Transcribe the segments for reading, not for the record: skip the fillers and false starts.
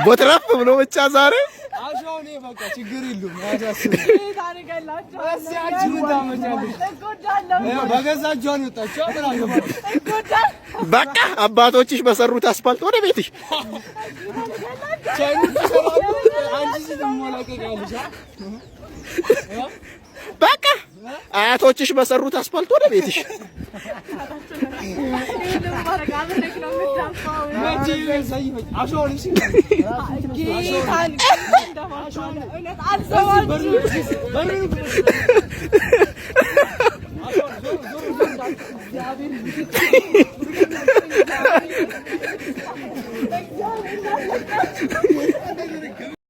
ቦትራፍ ብሎ ብቻ ዛሬ አሻው ነው በቃ ችግር የለም ያዛስብ ታሪካላችሁ አሲያችሁ እንዳመቻለሽ በገዛችሁ ነው ወጣችሁ በቃ አባቶችሽ በሰሩት አስፋልት ወደ ቤትሽ አንቺ ዝሞላቀቃለሽ በቃ አያቶችሽ በሰሩት አስፋልት ወደ ቤትሽ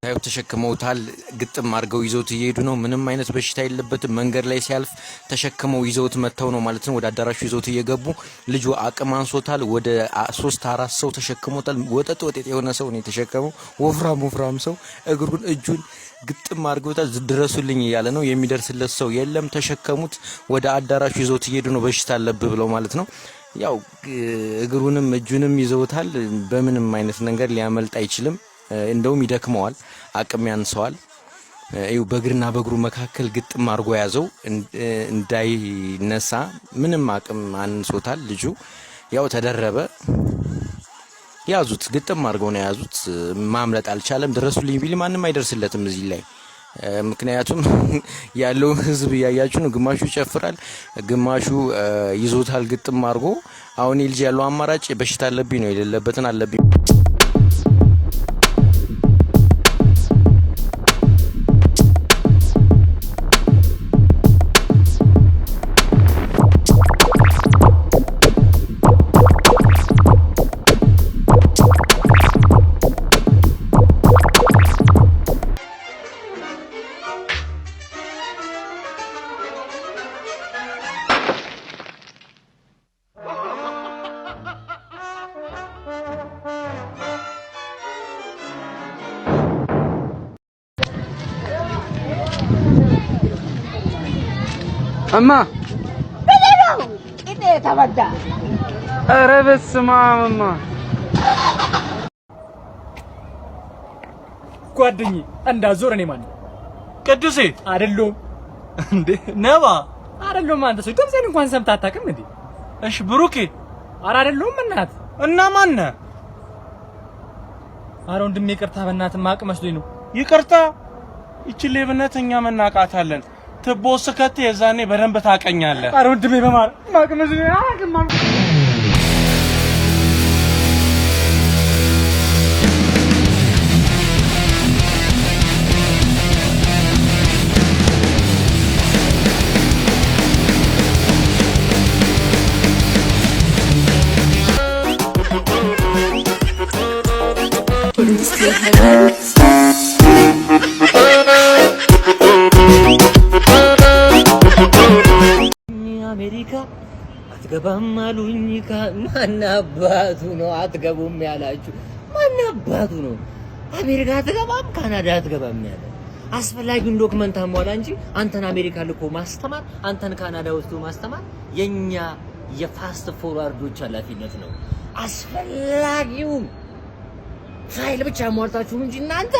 ታዩ ተሸክመውታል ግጥም አድርገው ይዘውት እየሄዱ ነው ምንም አይነት በሽታ የለበትም መንገድ ላይ ሲያልፍ ተሸክመው ይዘውት መተው ነው ማለት ነው ወደ አዳራሹ ይዘውት እየገቡ ልጁ አቅም አንሶታል ወደ 3-4 ሰው ተሸክመውታል ወጠጥ የሆነ ሰው ነው የተሸከመው ወፍራም ሰው እግሩን እጁን ግጥም አድርገውታል ድረሱልኝ እያለ ነው የሚደርስለት ሰው የለም ተሸከሙት ወደ አዳራሹ ይዘውት እየሄዱ ነው በሽታ አለብህ ብለው ማለት ነው ያው እግሩንም እጁንም ይዘውታል በምንም አይነት ነገር ሊያመልጥ አይችልም እንደውም ይደክመዋል አቅም ያንሰዋል እዩ በእግርና በእግሩ መካከል ግጥም አድርጎ ያዘው እንዳይነሳ ምንም አቅም አንሶታል ልጁ ያው ተደረበ ያዙት ግጥም አድርገው ነው ያዙት ማምለጥ አልቻለም ድረሱልኝ ቢል ማንንም አይደርስለትም እዚህ ላይ ምክንያቱም ያለው ህዝብ ያያችሁ ነው ግማሹ ይጨፍራል ግማሹ ይዞታል ግጥም አድርጎ አሁን ልጅ ያለው አማራጭ በሽታ አለብኝ ነው የሌለበትን አለብኝ እማ በለው እኔ ተበዳ ኧረ በስመ አብ እማ ጓደኛዬ እንዳዞር እኔ ማን ቅዱሴ አይደለም እንዴ ነባ አይደለም አንተ ሰው ድምጼን እንኳን ሰምተህ አታውቅም እንዴ እሺ ብሩኬ ኧረ አይደለም እናት እና ማን ነህ ኧረ ወንድሜ ይቅርታ በእናትህ ማቅ መስሎኝ ነው ይቅርታ እቺ ሌብነተኛ መናቃታለን ትቦስ ከተ የዛኔ በደንብ ታቀኛለህ ኧረ ወንድሜ በማር ማቅ መስሎኝ አያውቅም አሜሪካ አትገባም አሉኝ ማን አባቱ ነው አትገቡም ያላችሁ ማን አባቱ ነው አሜሪካ አትገባም ካናዳ አትገባም ያለ አስፈላጊውን ዶክመንት አሟላ እንጂ አንተን አሜሪካ ልኮ ማስተማር አንተን ካናዳ ወስዶ ማስተማር የኛ የፋስት ፎርዋርዶች ኃላፊነት ነው አስፈላጊውን ፋይል ብቻ አሟልታችሁ እንጂ እናንተ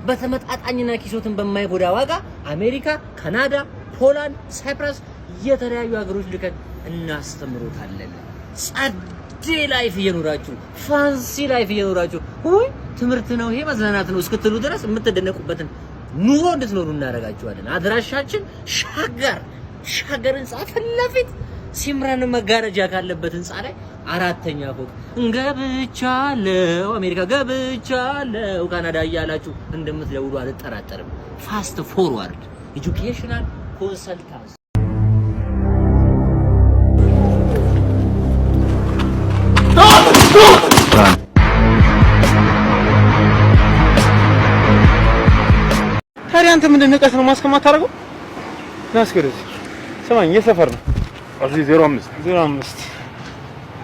በተመጣጣኝና ኪሶትን በማይጎዳ ዋጋ አሜሪካ ካናዳ ፖላንድ ሳይፕረስ የተለያዩ ሀገሮች ልከን እናስተምሮታለን ጸዴ ላይፍ እየኖራችሁ ፋንሲ ላይፍ እየኖራችሁ ወይ ትምህርት ነው ይሄ መዝናናት ነው እስክትሉ ድረስ የምትደነቁበትን ኑሮ እንድትኖሩ እናደርጋችኋለን አድራሻችን ሻገር ህንጻ ፊት ሲምራን መጋረጃ ካለበት ህንጻ ላይ 4ኛ ፎቅ ገብቻለሁ አሜሪካ ገብቻለሁ ካናዳ እያላችሁ እንደምትደውሉ አልጠራጠርም ፋስት ፎርዋርድ ኤጁኬሽናል ኮንሰልታንስ ታዲያ አንተ ምን ንቀት ነው ማስከማት ታደርገው ናስከረስ ሰማኝ የሰፈር ነው እዚህ 05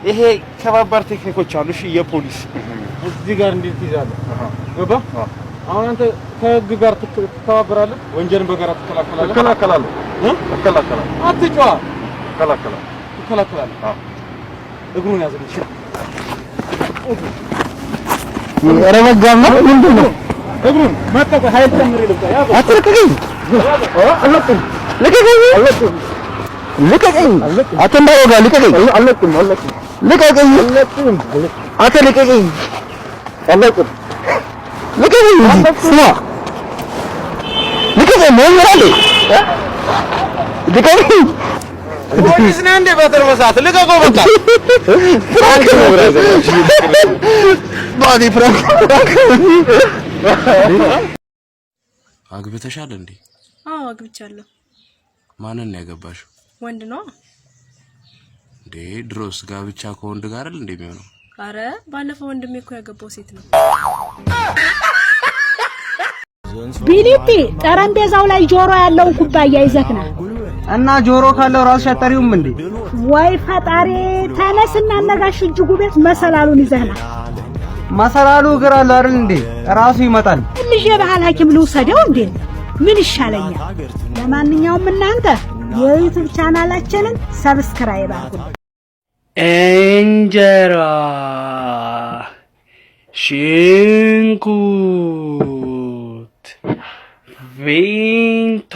ይሄ ከባባር ቴክኒኮች አሉ እሺ የፖሊስ እዚህ ጋር እንዴት ይዛለህ ገባ አሁን አንተ ከህግ ጋር ትተባበራለህ ወንጀልን በጋራ ትከላከላለህ አትጫዋ ትከላከላለህ እግሩን ያዝልኝ ኧረ መጋም ነው ምንድን ነው? እግሩን ማጣቀ ኃይል ጨምር ይልቀ ያ አትልቀቀኝ። አለቅም ልቀቀኝ። አትንዳወጋ ልቀቀኝ። አለቅም ልቀቀኝ። አትልቀቀኝ። አለቅም ልቀቀኝ። ስማ ልቀቀኝ። ሞራሌ ልቀቀኝ። ወይስ ነው እንደ በተርበሳት ልቀቀው። በቃ ፍራንክ ነው ብራዘር ባዲ ፍራንክ አግብተሻል እንዴ? አዎ አግብቻለሁ። ማንን ነው ያገባሽው? ወንድ ነው እንዴ? ድሮስ ጋብቻ ከወንድ ጋር አይደል እንደሚሆነው? አረ ባለፈው ወንድሜ እኮ ያገባው ሴት ነው። ቢሊቲ ጠረጴዛው ላይ ጆሮ ያለው ኩባያ ይዘክና እና ጆሮ ካለው ራስሽ አጠሪውም እንዴ? ወይ ፈጣሪ ተነስና ነጋሽ እጅጉ ቤት መሰላሉን ይዘህና መሰላሉ እግር አለው አይደል እንዴ? ራሱ ይመጣል። ልጅ የባህል ሐኪም ልውሰደው እንዴ? ምን ይሻለኛል? ለማንኛውም እናንተ የዩቲዩብ ቻናላችንን ሰብስክራይብ አድርጉ። እንጀራ ሽንኩርት ቪንቶ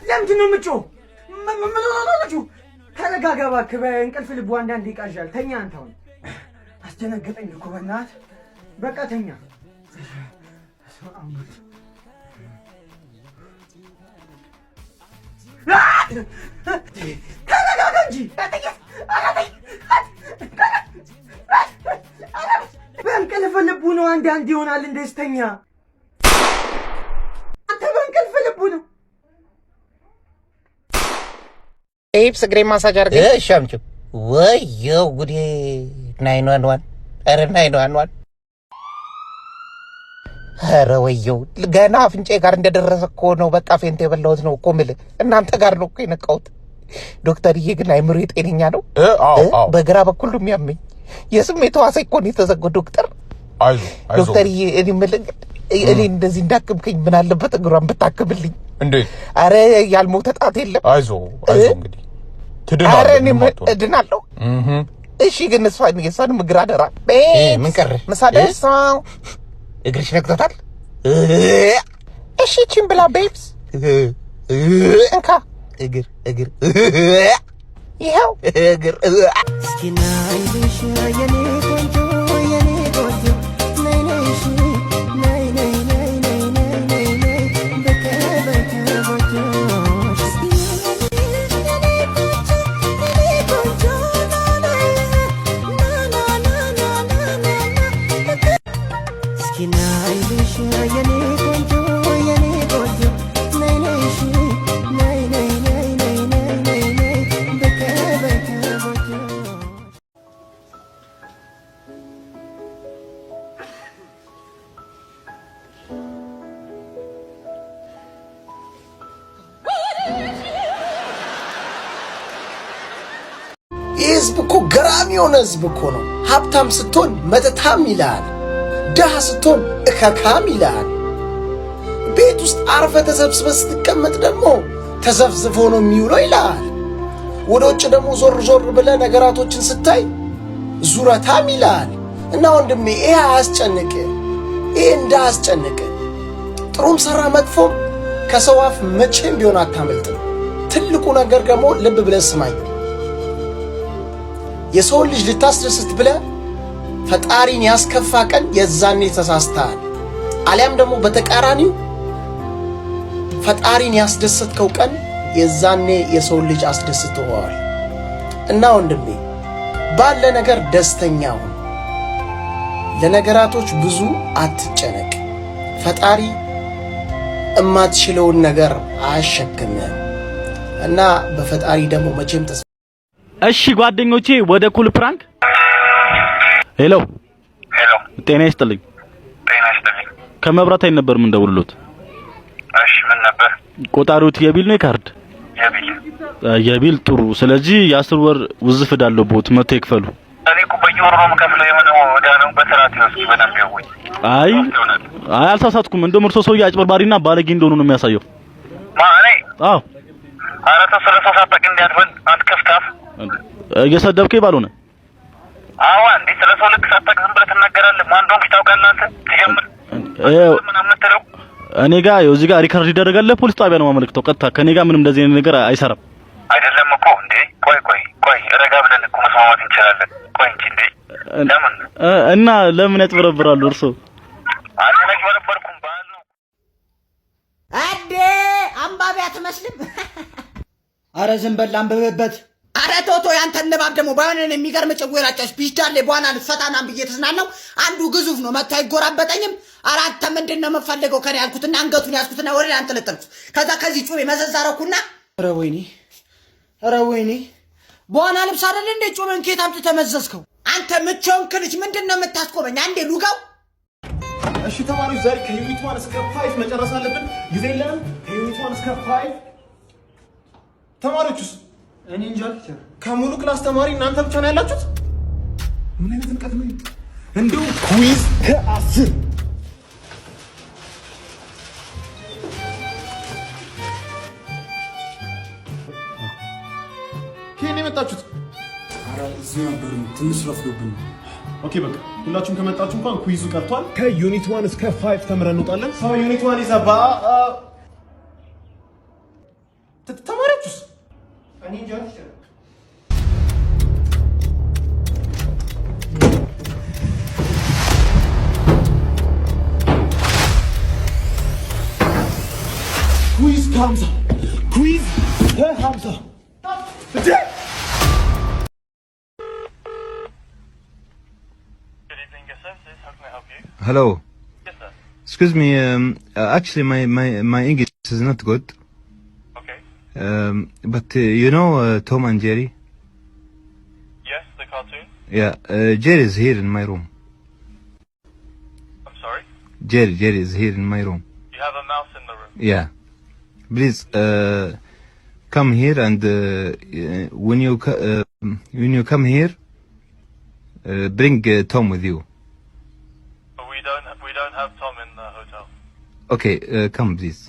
ለምንድን ነው የምትጮህ? ምን ሆነችሁ? ተረጋጋ እባክህ። በእንቅልፍ ልቡ አንዳንዴ ይቃዣል። ተኛ አንተ። አሁን አስደነገጠኝ እኮ በእናትህ። በቃ ተኛ። ተረጋጋ እንጂ። በእንቅልፍ ልቡ ነው አንዳንዴ ይሆናል እንደዚህ። ተኛ አንተ። በእንቅልፍ ልቡ ነው። ኤፕስ እግሬ ማሳጅ አድርገኝ። እሺ አምጪው። ወየው ጉዴ! 911 ኧረ 911 ኧረ ወየው! ገና አፍንጫዬ ጋር እንደደረሰ እኮ ነው። በቃ ፌንት የበላሁት ነው እኮ የምልህ። እናንተ ጋር ነው እኮ የነቃሁት። ዶክተርዬ ግን አይምሮ ጤነኛ ነው? በግራ በኩል ነው የሚያመኝ። የስሜት ሕዋሴ እኮ ነው የተዘጋው። ዶክተር ዶክተርዬ እኔ የምልህ እኔ እንደዚህ እንዳክምከኝ ምን አለበት እግሯን ብታክምልኝ? እንዴ! አረ ያልሞተ ጣት የለም። አይዞ እንግዲህ ትድናለህ። አረ እኔ እድናለሁ። እሺ ግን የእሷንም እግር አደራ። ምን ቀረ? ምሳደርሳ እግርሽ ነክቶታል። እሺ ቺን ብላ ቤብስ። እንካ እግር ይኸው እግር። እስኪ ናይልሽ የኔ ቆንጆ የኔ ቆንጆ ነይ ነይሽ ነይ ነይ ነይ ነይ ነይ ነይ ነይ በከበከ ቦታሽ እስኪ ናይልሽ የኔ ቆንጆ የኔ ቆንጆ ና ና ና ና ና ና እስኪ ናይልሽ የኔ ቆንጆ የኔ ቆንጆ ነይ ነይሽ ነይ ነይ ነይ ነይ ነይ ነይ ነይ በከበከ ቦታሽ ህዝብ እኮ ገራሚ የሆነ ህዝብ እኮ ነው። ሀብታም ስትሆን መተታም ይላል፣ ድሃ ስትሆን እከካም ይላል። ቤት ውስጥ አርፈ ተሰብስበ ስትቀመጥ ደግሞ ተዘፍዝፎ ነው የሚውለው ይላል። ወደ ውጭ ደግሞ ዞር ዞር ብለ ነገራቶችን ስታይ ዙረታም ይላል። እና ወንድሜ ይሄ አያስጨንቅ፣ ይሄ እንዳያስጨንቅ። ጥሩም ሰራ መጥፎም ከሰው አፍ መቼም ቢሆን አታመልጥም። ትልቁ ነገር ደግሞ ልብ ብለ ስማኝ፣ የሰውን ልጅ ልታስደስት ብለ ፈጣሪን ያስከፋ ቀን የዛኔ ተሳስተሃል። አሊያም ደግሞ በተቃራኒው ፈጣሪን ያስደሰትከው ቀን የዛኔ የሰውን ልጅ አስደስተዋል። እና ወንድሜ ባለ ነገር ደስተኛ ሁን። ለነገራቶች ብዙ አትጨነቅ። ፈጣሪ እማትችለውን ነገር አያሸክምህም። እና በፈጣሪ ደግሞ መቼም ተስፋ። እሺ ጓደኞቼ ወደ ኩል ፕራንክ። ሄሎ ጤና ይስጥልኝ። ጤና ይስጥልኝ። ከመብራት ኃይል ነበር ምን ደውልሎት? እሺ ምን ነበር? ቆጣሪዎት የቢል ነው የካርድ? የቢል ጥሩ። ስለዚህ የ10 ወር ውዝፍ እዳለው ቦት መጥቶ ይክፈሉ። እኔ እኮ በየወሩ ነው የምከፍለው። የምነው ወዳ ነው በተራት ነው። እስኪ በደንብ ይወይ። አይ አልተሳሳትኩም። እንደውም እርሶ ሰውዬ አጭበርባሪና ባለጌ እንደሆኑ ነው የሚያሳየው። ማኔ? አዎ። ኧረ ተው ስለሰው ሳታውቅ እንዲያትበል አትከፍታፍ። እየሰደብከኝ ባልሆነ። አዎ እንዴ ስለሰው ልክ ሳታውቅ ዝም ብለህ ትናገራለህ። ማን እንደሆንክ ታውቃለህ አንተ? ትጀምር ምን አምትለው? እኔ ጋር እዚህ ጋር ሪካርድ ይደረጋል። ፖሊስ ጣቢያ ነው ማመልከተው። ቀጥታ ከኔ ጋር ምንም እንደዚህ አይነት ነገር አይሰራም። አይደለም እኮ እንዴ። ቆይ ረጋ ብለን እኮ መስማማት እንችላለን። ቆይ እንጂ እንዴ ለምን እና ለምን ያጭበረብራሉ እርሶ? አንተ ነህ ያጭበረበርኩም ባል ነው አዴ አንባቢ አትመስልም። አረ ዝም በል አንብብበት። አረ ቶቶ ያንተን ንባብ ደግሞ ባይሆን የሚገርም ጭዌ ራጫሽ ቢሽዳሌ በኋላ ልፈታናም ብዬ ተዝናናው። አንዱ ግዙፍ ነው መታ አይጎራበጠኝም። አረ አንተ ምንድነው የምፈልገው ከኔ ያልኩትና አንገቱን ያዝኩትና ወደ አንተ ለጠልኩት። ከዛ ከዚህ ጩቤ መዘዝ አደረኩና ኧረ ወይኔ በኋላ ልብስ አይደል እንደ ጩቤን ከየት አምጥተህ ተመዘዝከው? አንተ ምቾን ክልች ምንድነው የምታስቆመኝ? አንዴ ሉጋው። እሺ ተማሪዎች ዛሬ ከዩኒት 1 እስከ 5 መጨረስ አለብን። ጊዜ የለንም። ከዩኒት 1 እስከ 5 ተማሪዎችስ? እኔ እንጃ ቲቸር። ከሙሉ ክላስ ተማሪ እናንተ ብቻ ነው ያላችሁት? ምን አይነት ንቀት ነው? እንደው ኩዊዝ ከ10 ከኔ መጣችሁት? አረ እዚህ ነበር ትንሽ ረፍዶብኝ። ኦኬ በቃ ሁላችሁም ከመጣችሁ እንኳን ኩዊዙ ቀርቷል። ከዩኒት 1 እስከ 5 ተምረን እንወጣለን። ሰው ዩኒት 1 ይዘባ ተማሪዎችስ? እኔ እንጃ ቲቸር። ኩዊዝ ከ50 ኩዊዝ ከ50 Hello. Yes, sir. Excuse me. Actually, my English is not good. Okay. But you know Tom and Jerry? Yes, the cartoon. Yeah. Jerry is here in my room. I'm sorry? Jerry is here in my room. You have a mouse in the room. Yeah. Please come here and when you come here, bring Tom with you. We don't have Tom in the hotel. Okay, come please.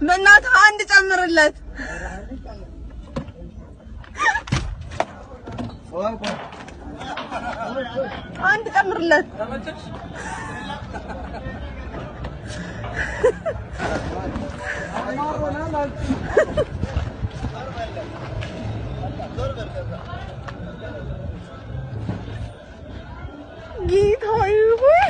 በእናትህ አንድ ጨምርለት። አንድ ጨምርለት። ጌታዬ ሆይ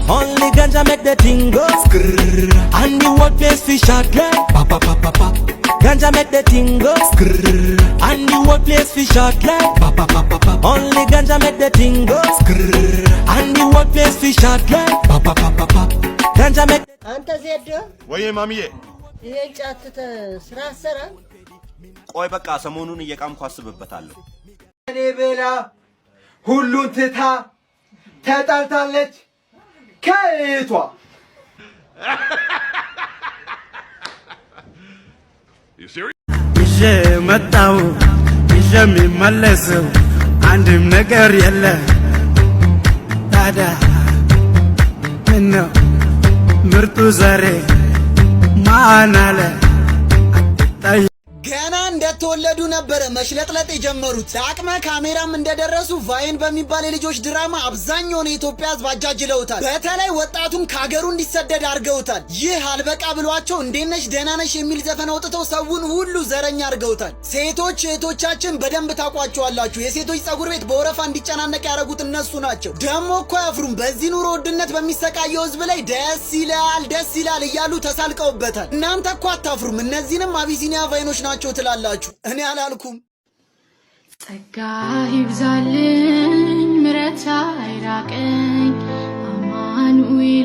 Only ganja make the thing go skrrr. And the workplace fish shot like pa pa pa pa pa. Ganja make the thing go skrrr. And the workplace fish shot like pa pa pa pa pa. Only ganja make the thing go skrrr. And the workplace fish shot like pa pa pa pa pa. Ganja make. አንተ ዜድ ወይ ማሚዬ ይሄን ጫትተ ስራ ሰራ። ቆይ በቃ ሰሞኑን እየቃምኩ አስብበታለሁ። እኔ ቤላ ሁሉን ትታ ተጣልታለች ከእህቷ። ይዤ መጣሁ ይዤ የሚመለሰው አንድም ነገር የለ። ታዲያ ምነው ምርጡ ዘሬ ማን አለ? ገና እንደተወለዱ ነበር መሽለጥለጥ የጀመሩት። ለአቅመ ካሜራም እንደደረሱ ቫይን በሚባል የልጆች ድራማ አብዛኛውን የኢትዮጵያ ሕዝብ አጃጅለውታል። በተለይ ወጣቱን ከሀገሩ እንዲሰደድ አድርገውታል። ይህ አልበቃ ብሏቸው እንዴት ነሽ ደህና ነሽ የሚል ዘፈን አውጥተው ሰውን ሁሉ ዘረኛ አድርገውታል። ሴቶች እህቶቻችን በደንብ ታውቋቸዋላችሁ። የሴቶች ጸጉር ቤት በወረፋ እንዲጨናነቅ ያደረጉት እነሱ ናቸው። ደግሞ እኮ አያፍሩም። በዚህ ኑሮ ውድነት በሚሰቃየው ሕዝብ ላይ ደስ ይላል እያሉ ተሳልቀውበታል። እናንተ እኮ አታፍሩም። እነዚህንም አቢሲኒያ ቫይኖች ናቸው ትላላችሁ። እኔ አላልኩም። ጸጋ ይብዛልኝ ምሕረት አይራቀኝ አማኑኤል